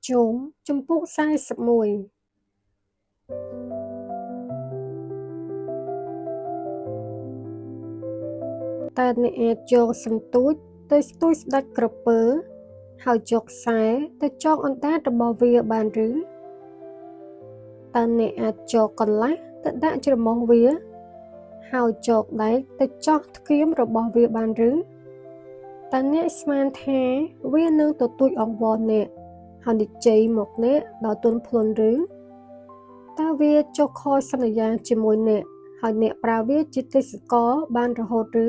ជុំចំពុក41តែអ្នកអាចយកសន្ទូចទៅស្ទួយស្ដាច់ក្រពើហើយយកខ្សែទៅចងអណ្ដាតរបស់វាបានឬតើអ្នកអាចយកកន្លះទៅដាក់ច្រមុះវាហើយយកដែកទៅចោះថ្គាមរបស់វាបានឬតើអ្នកស្មានថាវានឹងទទួលអង្វរអ្នកហើយនិយាយមកអ្នកដល់ទន់ភ្លន់ឬតើវាចុះខយសន្យាជាមួយអ្នកហើយអ្នកប្រើវាជាទេសកលបានរហូតឬ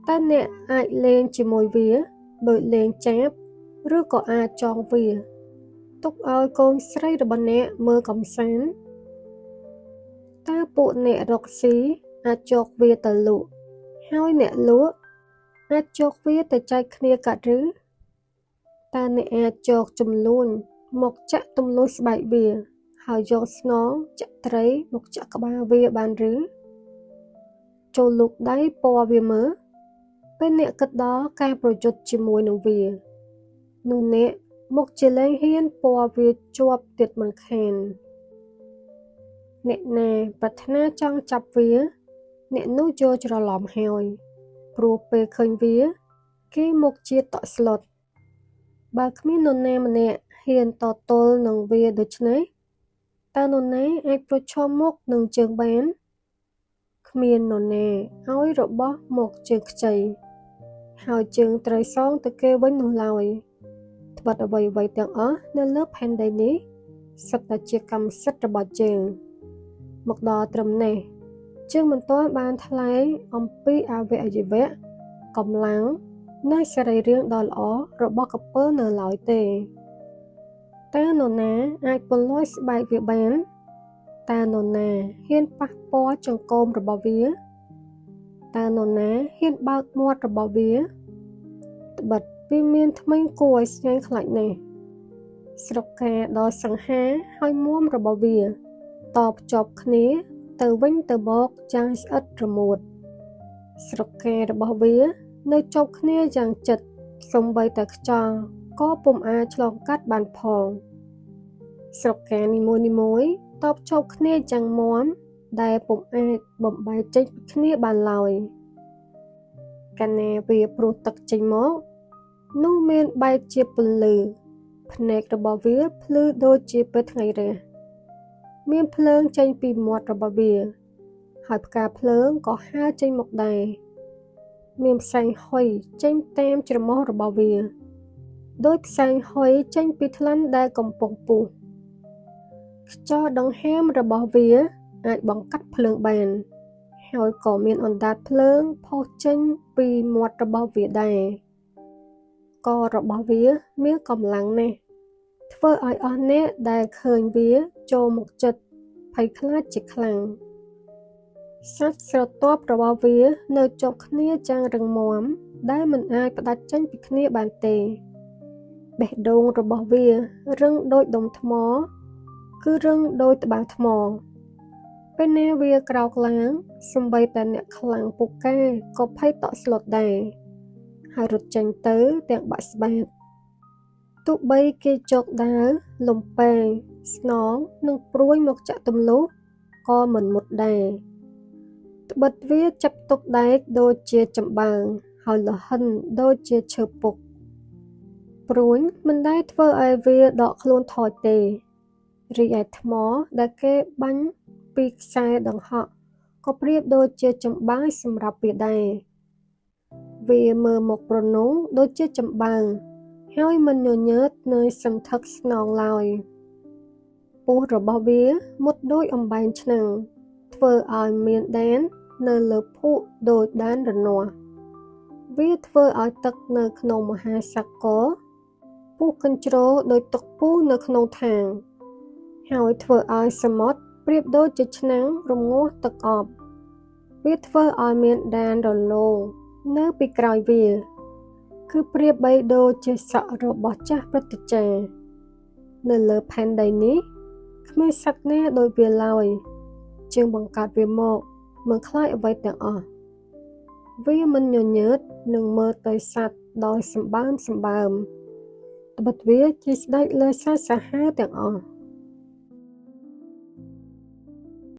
តើអ្នកអាចលេងជាមួយវាដោយលេងចាប់ឬក៏អាចចងវាទុកឲ្យកូនស្រីរបស់អ្នកមើលកំសាន្តតើពួកអ្នករកស៊ីអាចយកវាទៅលក់ហើយអ្នកលក់អាចយកវាទៅចែកគ្នាកាត់ឬតើអ្នកអាចយកចំនួនមកចាក់ទម្លុះស្បែកវាហើយយកស្នងចាក់ត្រីមកចាក់ក្បាលវាបានឬចូលលូកដៃពណ៌វាមើលពេលអ្នកគិតដល់ការប្រយុទ្ធជាមួយនឹងវានោះអ្នកមកជាលែងហ៊ានពណ៌វាជាប់ទៀតមិនខានអ្នកណាប្រាថ្នាចង់ចាប់វាអ្នកនោះយកច្រឡំហើយព្រោះពេលឃើញវាគេមកជាតក់ស្លុតបើគ្មាននរណាម្នាក់ហ៊ានតទល់នឹងវាដូច្នេះតើនរណាអាចប្រឈមមុខនឹងជើងបានគ្មាននរណាឲ្យរបស់មកជើងខ្ចីហើយជើងត្រូវសងទៅគេវិញនោះឡើយត្បិតអ្វីៗទាំងអស់នៅលើផែនដីនេះសុទ្ធតែជាកម្មសិទ្ធិរបស់ជើងមកដល់ត្រឹមនេះជើងមិនទាន់បានថ្លែងអំពីអវយវៈកម្លាំងនៃសរីរាង្គដ៏ល្អរបស់ក្រពើនៅឡើយទេតើនរណាអាចពន្លយស្បែកវាបានតើនរណាហ៊ានប៉ះពាល់ចង្កូមរបស់វាតើនរណាហ៊ានបើកមាត់របស់វាត្បិតវាមានធ្មេញគួរឲ្យស្ញែងខ្លាចណាស់ស្រុកការដ៏សង្ហាហើយមួមរបស់វាតបជាប់គ្នាទៅវិញទៅមកយ៉ាងស្អិតរមួតស្រុកការរបស់វានៅជាប់គ្នាយ៉ាងជិតសូម្បីតែខ្យល់ក៏ពុំអាចឆ្លងកាត់បានផងស្រុកការនីមួយៗតបជាប់គ្នាយ៉ាងមាំដែលពុំអាចបំបែកចេញពីគ្នាបានឡើយកាលណាវាព្រោះទឹកចេញមកនោះមានបែកជាពន្លឺភ្នែករបស់វាភ្លឺដូចជាពេលថ្ងៃរះមានភ្លើងចេញពីមាត់របស់វាហើយផ្កាភ្លើងក៏ហើរចេញមកដែរមានផ្សែងហុយចេញតាមច្រមុះរបស់វាដោយផ្សែងហុយចេញពីថ្លាន់ដែលកំពុងពុះខ្យល់ដង្ហើមរបស់វាអាចបង្កាត់ភ្លើងបានហើយក៏មានអណ្ដាតភ្លើងផុសចេញពីមាត់របស់វាដែរករបស់វាមានកម្លាំងណាស់ធ្វើឲ្យអស់អ្នកដែលឃើញវាចូលមកចិត្តភ័យខ្លាចជាខ្លាំងសាច់ស្រទាប់របស់វានៅជាប់គ្នាយ៉ាងរឹងមាំដែលមិនអាចផ្ដាច់ចេញពីគ្នាបានទេបេះដូងរបស់វារឹងដូចដុំថ្មគឺរឹងដូចត្បាល់ថ្មពេលណាវាក្រោកឡើងសម្បីតែអ្នកខ្លាំងពូកែក៏ភ័យតក់ស្លុតដែរហើយរត់ចេញទៅទាំងបាក់ស្បាតទោះបីគេជោគដាវលំពេងស្នងនិងព្រួយមកចាក់ទម្លុះក៏មិនមុតដែរត្បិតវាចាប់ទុកដែកដូចជាចំបើងហើយលហិនដូចជាឈើពុកព្រួយមិនដែលធ្វើឲ្យវាដកខ្លួនថយទេរីឯថ្មដែលគេបាញ់ពីខ្សែដង្ហក់ក៏ប្រៀបដូចជាចំបើងសម្រាប់វាដែរវាមើលមកប្រនងដូចជាចំបើងហើយមិនញញើតនៅសន្ធឹកស្នងឡើយពោះរបស់វាមុតដូចអំបែងឆ្នាំងធ្វើឲ្យមានដែននៅលើភក់ដូចដែនរនាស់វាធ្វើឲ្យទឹកនៅក្នុងមហាសាគរពុះកញ្ជ្រោដោយទឹកពុះនៅក្នុងថាងហើយធ្វើឲ្យសមុទ្រប្រៀបដូចជាឆ្នាំងរងាស់ទឹកអប់វាធ្វើឲ្យមានដែនរលោងនៅពីក្រោយវាគឺប្រៀបបីដូចជាសក់របស់ចាស់ព្រឹទ្ធាចារ្យនៅលើផែនដីនេះគ្មានសត្វណាដូចវាឡើយជាងបង្កើតវាមកមិនខ្លាចអ្វីទាំងអស់វាមិនញញើតនឹងមើលទៅសត្វដោយសម្បើម ត្បិតវាជាស្ដេចលើសត្វសាហាវទាំងអស់